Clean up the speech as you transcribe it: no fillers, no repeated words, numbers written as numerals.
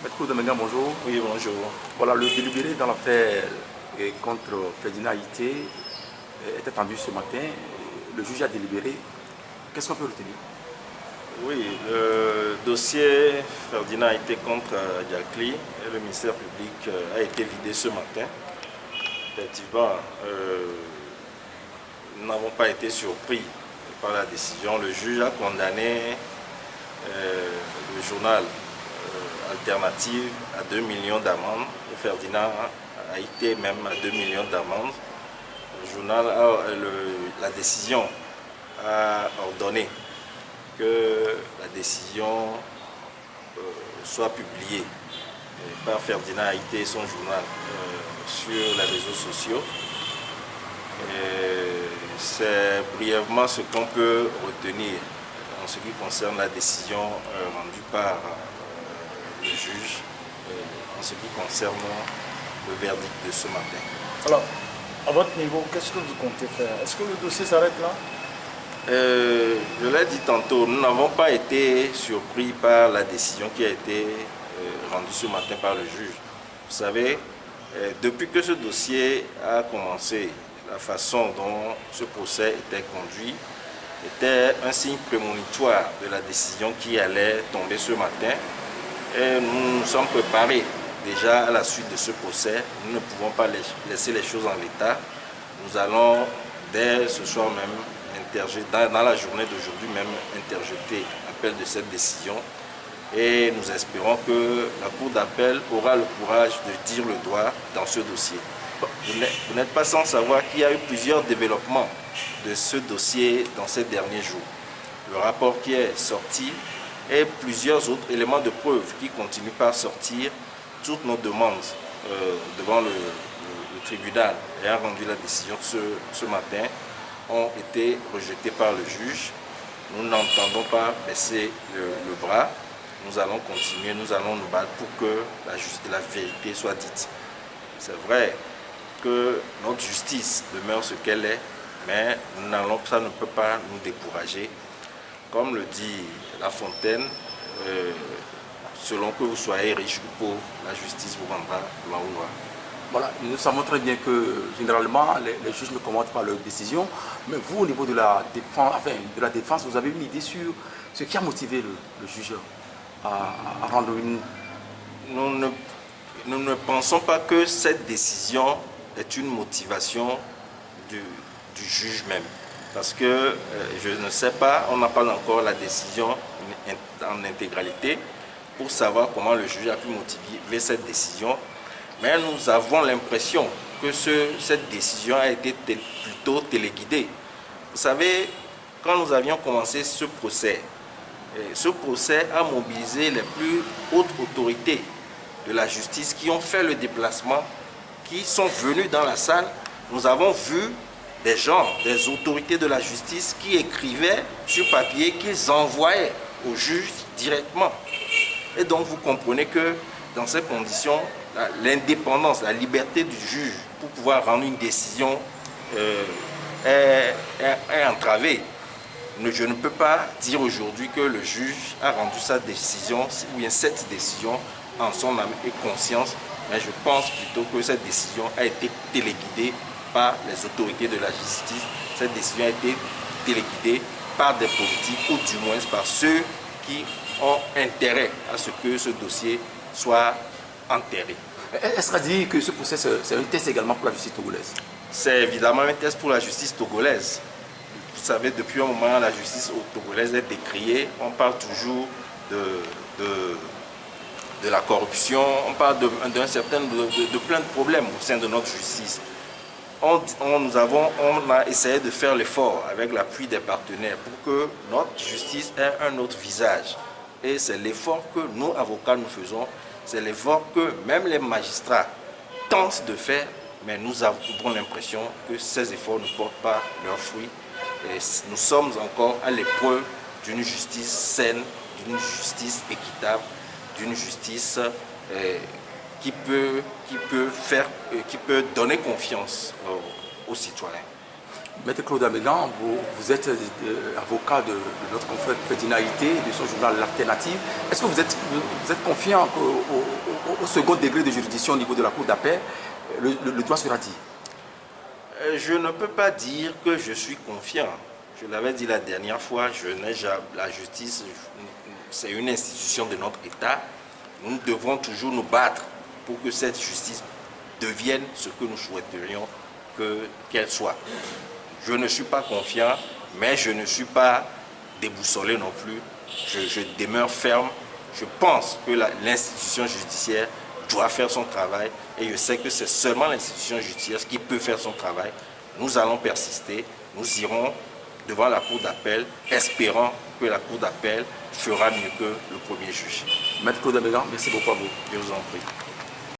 Maître Domingue, bonjour. Oui, bonjour. Voilà, le délibéré dans l'affaire contre Ferdinand Haïté est attendu ce matin. Le juge a délibéré. Qu'est-ce qu'on peut retenir? Oui, le dossier Ferdinand Haïté contre Diakli et le ministère public a été vidé ce matin. Effectivement, nous n'avons pas été surpris par la décision. Le juge a condamné le journal Alternative à 2 millions d'amendes et Ferdinand Haïté même à 2 millions d'amendes. La décision a ordonné que la décision soit publiée par Ferdinand Haïté et son journal sur les réseaux sociaux. C'est brièvement ce qu'on peut retenir en ce qui concerne la décision rendue par le juge en ce qui concerne le verdict de ce matin. Alors, à votre niveau, qu'est-ce que vous comptez faire? Est-ce que le dossier s'arrête là? Je l'ai dit tantôt, nous n'avons pas été surpris par la décision qui a été rendue ce matin par le juge. Vous savez, depuis que ce dossier a commencé, la façon dont ce procès était conduit était un signe prémonitoire de la décision qui allait tomber ce matin. Et nous nous sommes préparés déjà à la suite de ce procès. Nous ne pouvons pas laisser les choses en l'état. Nous allons, dès ce soir même, dans la journée d'aujourd'hui même, interjeter l'appel de cette décision. Et nous espérons que la Cour d'appel aura le courage de dire le droit dans ce dossier. Vous n'êtes pas sans savoir qu'il y a eu plusieurs développements de ce dossier dans ces derniers jours. Le rapport qui est sorti et plusieurs autres éléments de preuve qui continuent par sortir. Toutes nos demandes devant le tribunal ayant rendu la décision ce matin ont été rejetées par le juge. Nous n'entendons pas baisser le bras. Nous allons continuer, nous allons nous battre pour que la vérité soit dite. C'est vrai que notre justice demeure ce qu'elle est, mais ça ne peut pas nous décourager. Comme le dit La Fontaine, selon que vous soyez riche ou pauvre, la justice vous rendra loi ou loi. Voilà, nous savons très bien que généralement les juges ne commentent pas leurs décisions, mais vous au niveau de la défense, vous avez une idée sur ce qui a motivé le juge à rendre une... Nous ne pensons pas que cette décision est une motivation du juge même. Parce que je ne sais pas, on n'a pas encore la décision en intégralité pour savoir comment le juge a pu motiver cette décision. Mais nous avons l'impression que cette décision a été plutôt téléguidée. Vous savez, quand nous avions commencé ce procès a mobilisé les plus hautes autorités de la justice qui ont fait le déplacement, qui sont venus dans la salle. Nous avons vu des gens, des autorités de la justice qui écrivaient sur papier, qu'ils envoyaient au juge directement. Et donc vous comprenez que dans ces conditions, l'indépendance, la liberté du juge pour pouvoir rendre une décision est entravée. Je ne peux pas dire aujourd'hui que le juge a rendu sa décision, ou bien cette décision en son âme et conscience, mais je pense plutôt que cette décision a été téléguidée par les autorités de la justice. Cette décision a été téléguidée par des politiques, ou du moins par ceux qui ont intérêt à ce que ce dossier soit enterré. Est-ce qu'on dit que ce procès, c'est un test également pour la justice togolaise? C'est évidemment un test pour la justice togolaise. Vous savez, depuis un moment, la justice togolaise est décriée. On parle toujours de la corruption, on parle de plein de problèmes au sein de notre justice. On a essayé de faire l'effort avec l'appui des partenaires pour que notre justice ait un autre visage. Et c'est l'effort que nous, avocats, nous faisons. C'est l'effort que même les magistrats tentent de faire, mais nous avons l'impression que ces efforts ne portent pas leurs fruits. Et nous sommes encore à l'épreuve d'une justice saine, d'une justice équitable, d'une justice qui peut donner confiance aux citoyens. Maître Claude Amégan, vous êtes avocat de notre confrère Ferdinand Ité, de son journal L'Alternative. Est-ce que vous êtes confiant qu'au second degré de juridiction au niveau de la Cour d'appel, le droit sera dit? Je ne peux pas dire que je suis confiant. Je l'avais dit la dernière fois, la justice, c'est une institution de notre État. Nous devrons toujours nous battre pour que cette justice devienne ce que nous souhaiterions qu'elle soit. Je ne suis pas confiant, mais je ne suis pas déboussolé non plus. Je demeure ferme. Je pense que l'institution judiciaire doit faire son travail et je sais que c'est seulement l'institution judiciaire qui peut faire son travail. Nous allons persister, nous irons devant la Cour d'appel, espérant que la Cour d'appel fera mieux que le premier juge. Maître Claude Amégan, merci beaucoup à vous. Je vous en prie.